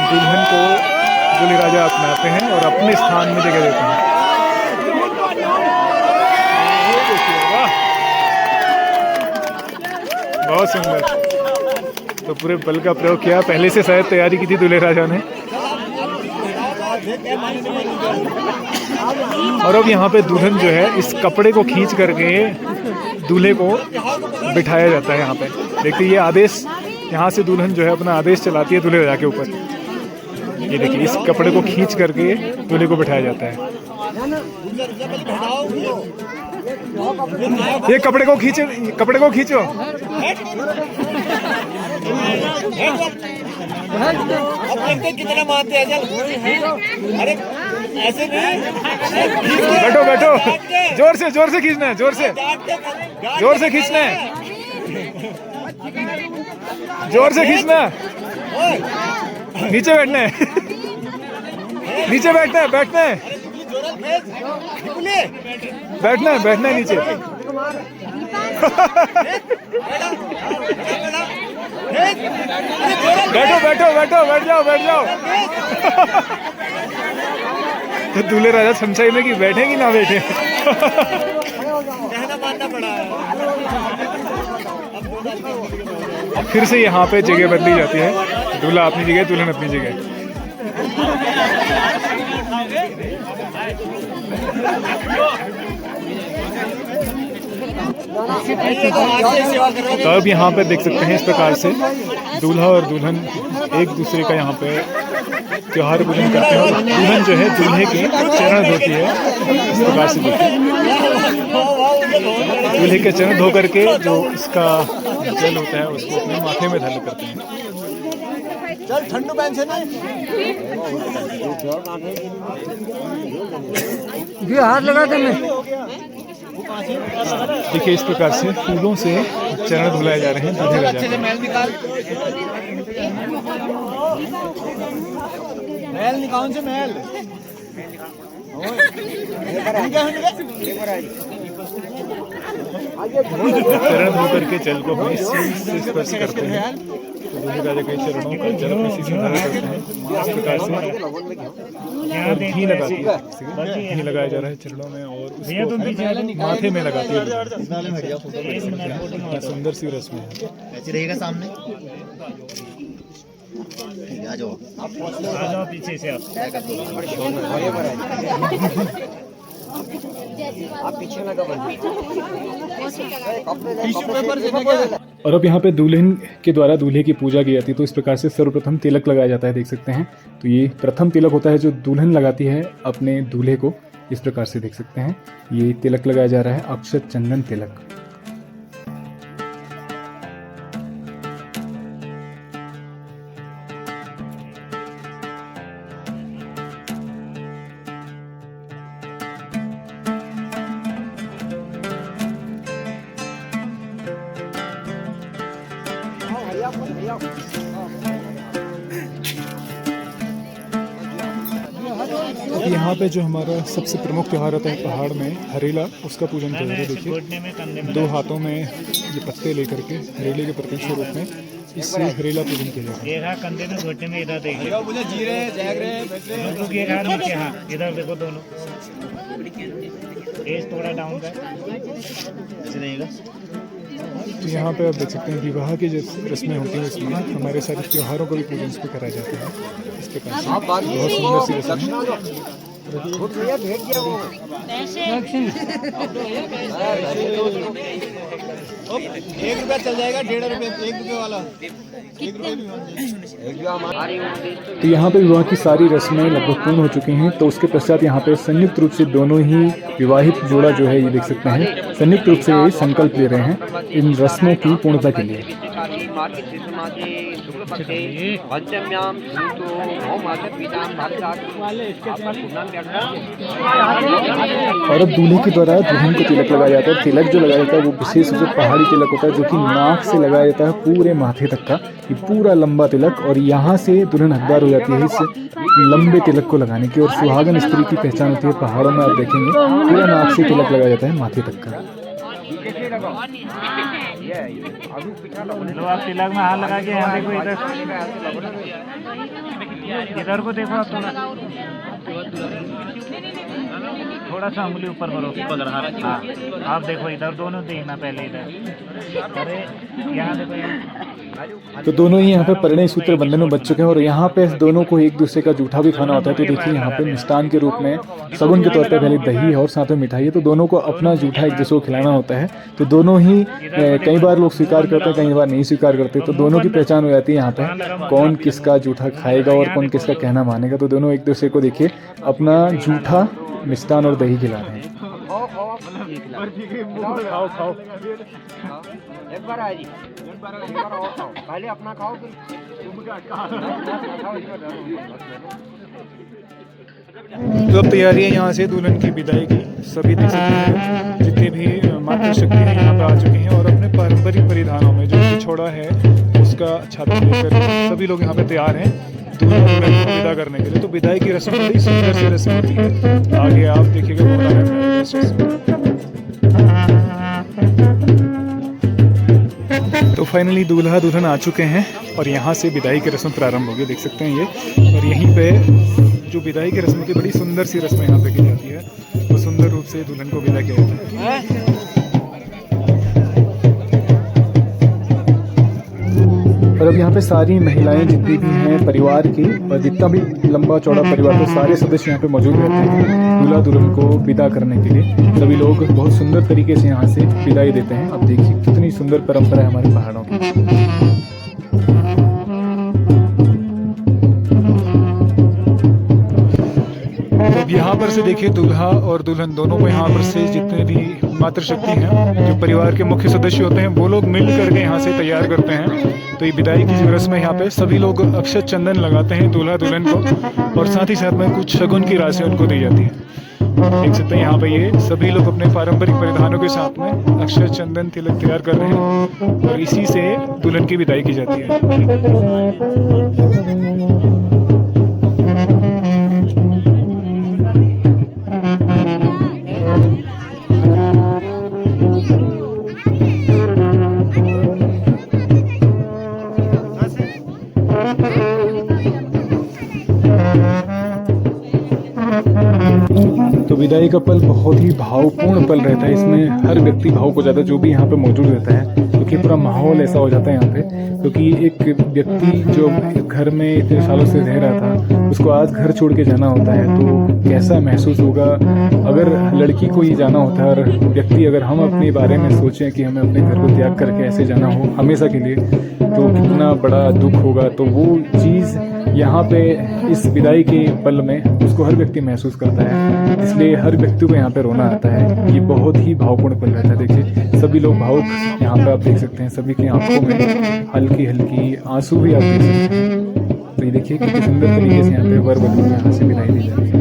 A: दुल्हन को दूल्हे राजा अपनाते हैं और अपने स्थान में जगह देते हैं। बहुत सुंदर। तो पूरे बल का प्रयोग किया, पहले से शायद तैयारी की थी दूल्हे राजा ने। और अब यहाँ पे दुल्हन जो है इस कपड़े को खींच करके दूल्हे को बिठाया जाता है यहाँ पे। देखिए ये आदेश, यहाँ से दुल्हन जो है अपना आदेश चलाती है दूल्हे राजा के ऊपर। ये देखिए इस कपड़े को खींच करके दूल्हे को बिठाया जाता है। ये कपड़े को खींचो, कपड़े को खींचो।
B: कितना मानते हैं चल। अरे ऐसे नहीं,
A: बैठो बैठो, जोर से खींचना है, जोर से खींचना है, जोर से खींचना। नीचे बैठना है, नीचे बैठना है, बैठना है, बैठना है नीचे। बैठो बैठो बैठो, बैठ जाओ बैठ जाओ। तो दूल्हे राजा समझाई में कि बैठे कि ना बैठे।
B: मानना पड़ा है।
A: अब फिर से यहाँ पे जगह बदली जाती है, दूल्हा अपनी जगह दुल्हन अपनी जगह। तो अब यहाँ पे देख सकते हैं इस प्रकार से दूल्हा और दुल्हन एक दूसरे का यहाँ पे त्योहार पूजन करते हैं। दुल्हन जो है दूल्हे के चरण धोती है इस प्रकार से। दूल्हे के चरण धो करके जो इसका जल होता है उसको अपने माथे में धर करते हैं।
B: चल ठंडू पहन से नहीं,
D: ये हाथ लगा देने।
A: देखिए इस प्रकार से फूलों से चरण धुलाए जा रहे हैं दूल्हे राजा के।
B: महल निकाल से महल।
A: चरण धो करके जल को अपने शीश से स्पर्श करते हैं। तो दूल्हे राजा के चरणों का जल अपने शीश में धारण करते हैं इस प्रकार से। और घी लगाती है, घी लगाया जा रहा है चरणों में और उसको माथे में लगाती है। सुंदर सी रस्म है।
C: ऐसे रहेगा सामने। आ जाओ
E: पीछे से
D: आप पीछे लगा
A: और अब यहाँ पे दुल्हन के द्वारा दूल्हे की पूजा की जाती है। तो इस प्रकार से सर्वप्रथम तिलक लगाया जाता है, देख सकते हैं। तो ये प्रथम तिलक होता है जो दुल्हन लगाती है अपने दूल्हे को। इस प्रकार से देख सकते हैं ये तिलक लगाया जा रहा है, अक्षत चंदन तिलक। अब यहाँ पे जो हमारा सबसे प्रमुख त्यौहार होता है पहाड़ में हरेला, उसका पूजन किया जाता है। देखिए दो हाथों में ये पत्ते लेकर के हरेले के प्रतीक स्वरूप में इससे हरेला पूजन किया जाता है।
E: एक हाथ कंधे में घुटने में इधर देखिए,
B: मुझे जीरे जैग रहे
E: रुक एक हाथ नीचे, हाथ इधर देखो दोनों, एज थोड़ा डाउन कर।
C: ऐसे रहेगा।
A: तो यहाँ पे आप देख सकते हैं विवाह की जो रस्में होती हैं उसमें हमारे सारे त्योहारों को भी पूजन पे कराया जाता है। इस प्रकार से बहुत सुंदर सी रस्म है।
D: छूट गया भेज दिया वो
B: ₹1 चल जाएगा, ₹1.5 ₹1 वाला
A: तो यहाँ पे विवाह की सारी रस्में लगभग पूर्ण हो चुकी हैं। तो उसके पश्चात यहाँ पे संयुक्त रूप से दोनों ही विवाहित जोड़ा जो है ये देख सकते हैं संयुक्त रूप से ये संकल्प ले रहे हैं इन रस्मों की पूर्णता के लिए। और अब दूल्हे के द्वारा दुल्हन को तिलक लगाया जाता है। तिलक जो लगाया जाता है वो विशेष रूप से पहाड़ी तिलक होता है जो कि नाक से लगाया जाता है पूरे माथे तक का, ये पूरा लंबा तिलक। और यहाँ से दुल्हन हकदार हो जाती है इस लंबे तिलक को लगाने की। और सुहागन स्त्री की पहचान होती है, पहाड़ों में आप देखेंगे पूरा नाक से तिलक लगाया जाता है माथे तक का।
E: लो आप तिलक में हाथ लगा के यहाँ देखो, इधर को देखो आप थोड़ा सा उंगली ऊपर करो। हाँ आप देखो इधर, दोनों देखना पहले इधर, अरे यहाँ देखो यहाँ।
A: तो दोनों ही यहाँ पे परिणय सूत्र बंधन में बच चुके हैं और यहाँ पे दोनों को एक दूसरे का जूठा भी खाना होता है। तो देखिए यहाँ पे मिष्ठान के रूप में सगुन के तौर पे पहले दही है और साथ में मिठाई है। तो दोनों को अपना जूठा एक दूसरे को खिलाना होता है। तो दोनों ही कई बार लोग स्वीकार करते हैं, कई बार नहीं स्वीकार करते। तो दोनों की पहचान हो जाती है यहाँ पे कौन किसका जूठा खाएगा और कौन किसका कहना मानेगा। तो दोनों एक दूसरे को देखिए अपना जूठा मिष्ठान और दही खिला रहे हैं।
D: खाओ खाओ एक बार आए जी, पहले अपना खाओ फिर
A: तो अब तैयारी है यहाँ से दुल्हन की विदाई की। सभी देख सकते हैं जितने भी मातृशक्ति हैं यहाँ पे आ चुकी हैं और अपने पारंपरिक परिधानों में जो पिछोड़ा है उसका छाता लेकर सभी लोग यहाँ पे तैयार हैं दुल्हन को विदा करने के लिए। तो विदाई की रस्म बड़ी सुंदर सी रस्म होती है। आगे आप देखिएगा बहुत आनंद। तो फाइनली दूल्हा दुल्हन आ चुके हैं और यहाँ से विदाई की रस्म प्रारंभ होगी, देख सकते हैं ये। और यहीं पे जो विदाई की रस्म की बड़ी सुंदर सी रस्म यहाँ पे की जाती है, तो सुंदर रूप से दुल्हन को विदा किया जाता है। और अब यहाँ पे सारी महिलाएं जितनी भी हैं परिवार की और जितना भी लंबा चौड़ा परिवार तो सारे सदस्य यहाँ पे मौजूद रहते हैं दूल्हा दुल्हन को विदा करने के लिए। सभी लोग बहुत सुंदर तरीके से यहाँ से विदाई देते हैं। अब देखिए कितनी सुंदर परंपरा है हमारे पहाड़ों की। यहाँ पर से देखिए दूल्हा और दुल्हन दोनों को यहाँ पर से जितने भी मातृशक्ति हैं जो परिवार के मुख्य सदस्य होते हैं वो लोग मिल करके यहाँ से तैयार करते हैं। तो ये विदाई की जो रस्म है यहाँ पे सभी लोग अक्षत चंदन लगाते हैं दूल्हा दुल्हन को और साथ ही साथ में कुछ शगुन की राशि उनको दी जाती है। देख सकते हैं यहाँ पे ये सभी लोग अपने पारंपरिक परिधानों के साथ में अक्षत चंदन तिलक तैयार कर रहे हैं और इसी से दुल्हन की विदाई की जाती है। तो विदाई का पल बहुत ही भावपूर्ण पल रहता है। इसमें हर व्यक्ति भावुक हो जाता है जो भी यहाँ पे मौजूद रहता है, क्योंकि पूरा माहौल ऐसा हो जाता है यहाँ पे। क्योंकि एक व्यक्ति जो घर में इतने सालों से रह रहा था उसको आज घर छोड़ के जाना होता है तो कैसा महसूस होगा। अगर लड़की को ये जाना होता है और व्यक्ति अगर हम अपने बारे में सोचें कि हमें अपने घर को त्याग करके ऐसे जाना हो हमेशा के लिए तो कितना बड़ा दुख होगा। तो वो चीज़ यहाँ पे इस विदाई के पल में उसको हर व्यक्ति महसूस करता है, इसलिए हर व्यक्ति को यहाँ पे रोना आता है। ये बहुत ही भावपूर्ण पल रहता है। देखिए सभी लोग भावुक यहाँ पे आप देख सकते हैं, सभी की आंखों में हल्की हल्की आंसू भी आप देख सकते हैं। तो ये देखिए कितनी सुंदर तरीके से यहाँ पे वर वधू यहाँ से विदाई दी जाती है।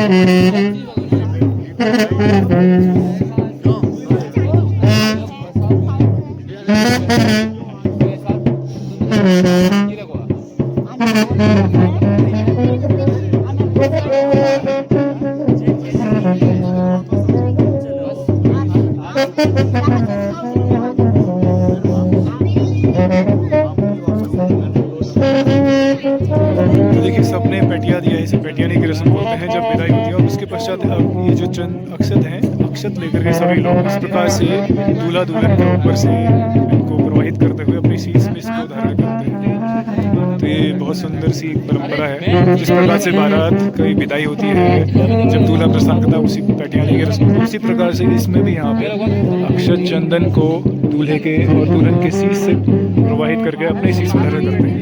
A: तो देखिए सबने पेटिया दिया है, इसे पेटियाने की रस्म बोलते हैं जब विदाई होती है। और उसके पश्चात अब ये जो चंद अक्षत हैं, अक्षत लेकर के सभी लोग इस प्रकार से दूल्हा दुल्हन के ऊपर से इनको प्रवाहित करते हुए अपनी शीश में इसको धारण करते हैं। तो ये बहुत सुंदर सी एक परंपरा है। जिस प्रकार से बारात की विदाई होती है जब दूल्हा प्रस्थान करता है उसी पेटियाने की रस्म, तो उसी प्रकार से इसमें भी यहाँ पे अक्षत चंदन को दूल्हे के और दुल्हन के शीश से प्रवाहित करके अपने शीश में धारण करते हैं।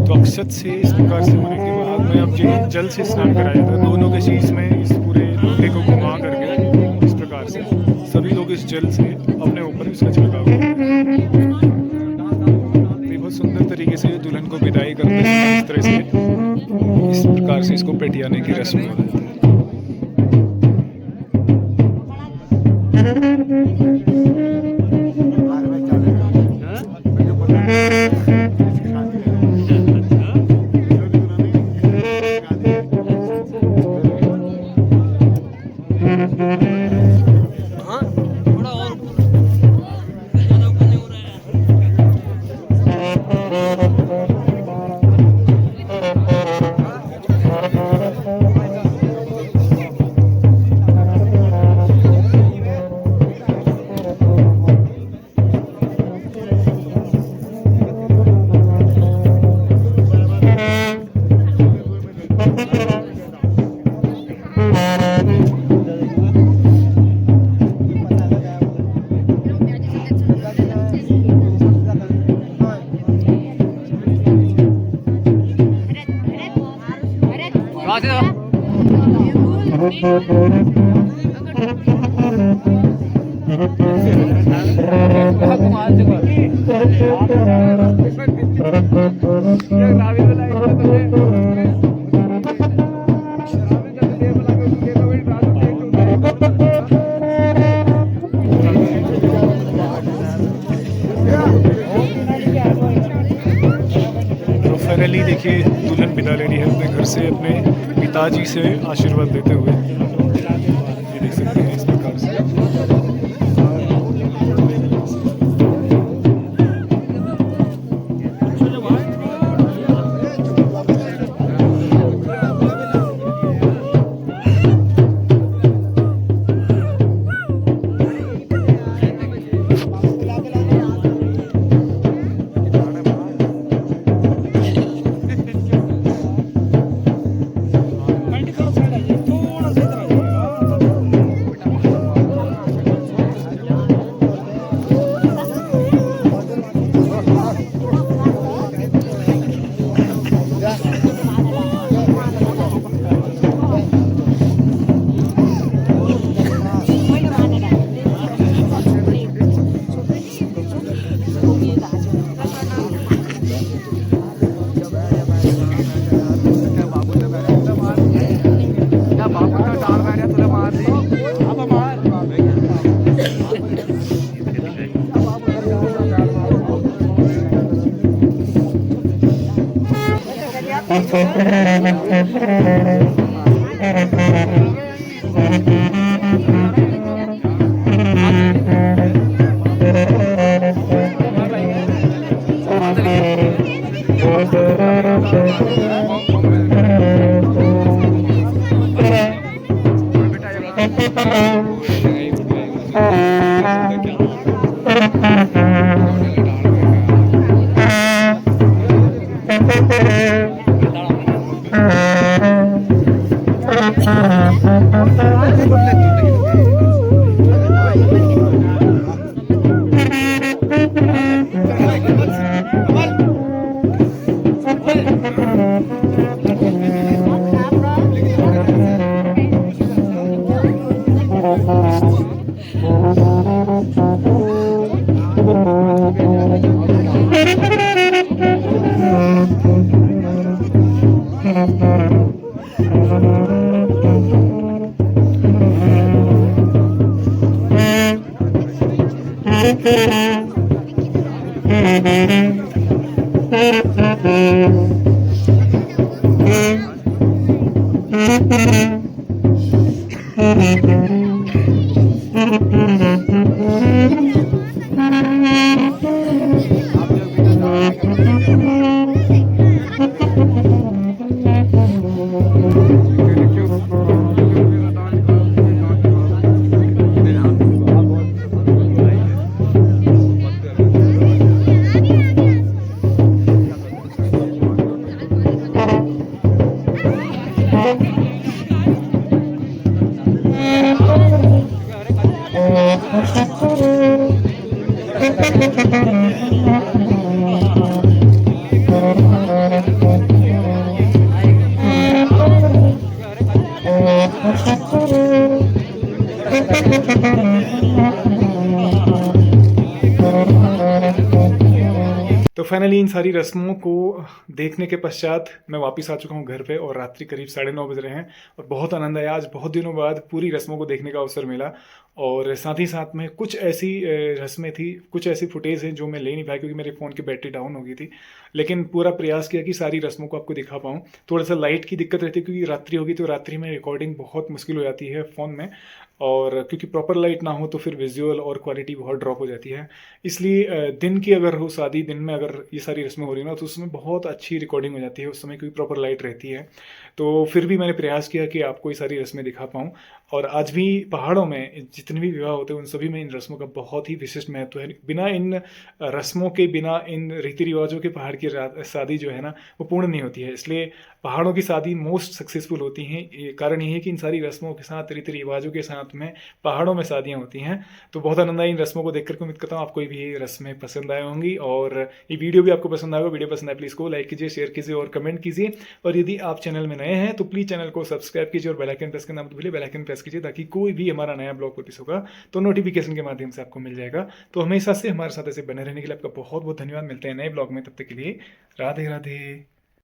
A: तो अक्षत से इस प्रकार से होने के बाद में अब जल से स्नान कराया जाता है। दोनों के शीश में इस पूरे लोटे को घुमा करके इस प्रकार से सभी लोग इस जल से अपने ऊपर इसका छिड़काव करते हैं। ये बहुत सुंदर तरीके से दुल्हन को विदाई करते हैं। इस तरह से इस प्रकार से इसको पेटियाने की रस्म हो जाती है। फाइनली देखिए दुल्हन विदा ले रही है अपने घर से अपने पिताजी से आशीर्वाद देते हुए। ये देख सकते हैं इस प्रकार से। तो फाइनली इन सारी रस्मों को देखने के पश्चात मैं वापस आ चुका हूँ घर पे और रात्रि करीब 9:30 बज रहे हैं और बहुत आनंद आया। आज बहुत दिनों बाद पूरी रस्मों को देखने का अवसर मिला और साथ ही साथ में कुछ ऐसी रस्में थी, कुछ ऐसी फुटेज हैं जो मैं ले नहीं पाया क्योंकि मेरे फ़ोन की बैटरी डाउन हो गई थी। लेकिन पूरा प्रयास किया कि सारी रस्मों को आपको दिखा पाऊँ। थोड़ा सा लाइट की दिक्कत रहती है क्योंकि रात्रि होगी तो रात्रि में रिकॉर्डिंग बहुत मुश्किल हो जाती है फ़ोन में, और क्योंकि प्रॉपर लाइट ना हो तो फिर विजुअल और क्वालिटी बहुत ड्रॉप हो जाती है। इसलिए दिन की अगर हो शादी, दिन में अगर ये सारी रस्में हो रही ना तो उसमें बहुत अच्छी रिकॉर्डिंग हो जाती है उस समय क्योंकि प्रॉपर लाइट रहती है। तो फिर भी मैंने प्रयास किया कि आपको ये सारी रस्में दिखा पाऊँ। और आज भी पहाड़ों में जितने भी विवाह होते हैं उन सभी में इन रस्मों का बहुत ही विशिष्ट महत्व है। बिना इन रस्मों के, बिना इन रीति रिवाजों के पहाड़ की शादी जो है ना वो पूर्ण नहीं होती है। इसलिए पहाड़ों की शादी मोस्ट सक्सेसफुल होती हैं। ये कारण ये है कि इन सारी रस्मों के साथ, रीति रिवाजों के साथ में पहाड़ों में शादियाँ होती हैं। तो बहुत आनंद आया इन रस्मों को देखकर। उम्मीद करता हूँ आपको भी ये रस्में पसंद आए होंगी और ये वीडियो भी आपको पसंद आएगा। वीडियो पसंद आए प्लीज़ को लाइक कीजिए, शेयर कीजिए और कमेंट कीजिए। और यदि आप चैनल में नए हैं तो प्लीज़ चैनल को सब्सक्राइब कीजिए और बेल आइकन प्रेस करना मत भूलिए। बेल आइकन प्रेस कीजिए ताकि कोई भी हमारा नया ब्लॉग नोटिस होगा तो नोटिफिकेशन के माध्यम से आपको मिल जाएगा। तो हमेशा से हमारे साथ ऐसे बने रहने के लिए आपका बहुत बहुत धन्यवाद। मिलते हैं नए ब्लॉग में, तब तक के लिए राधे राधे।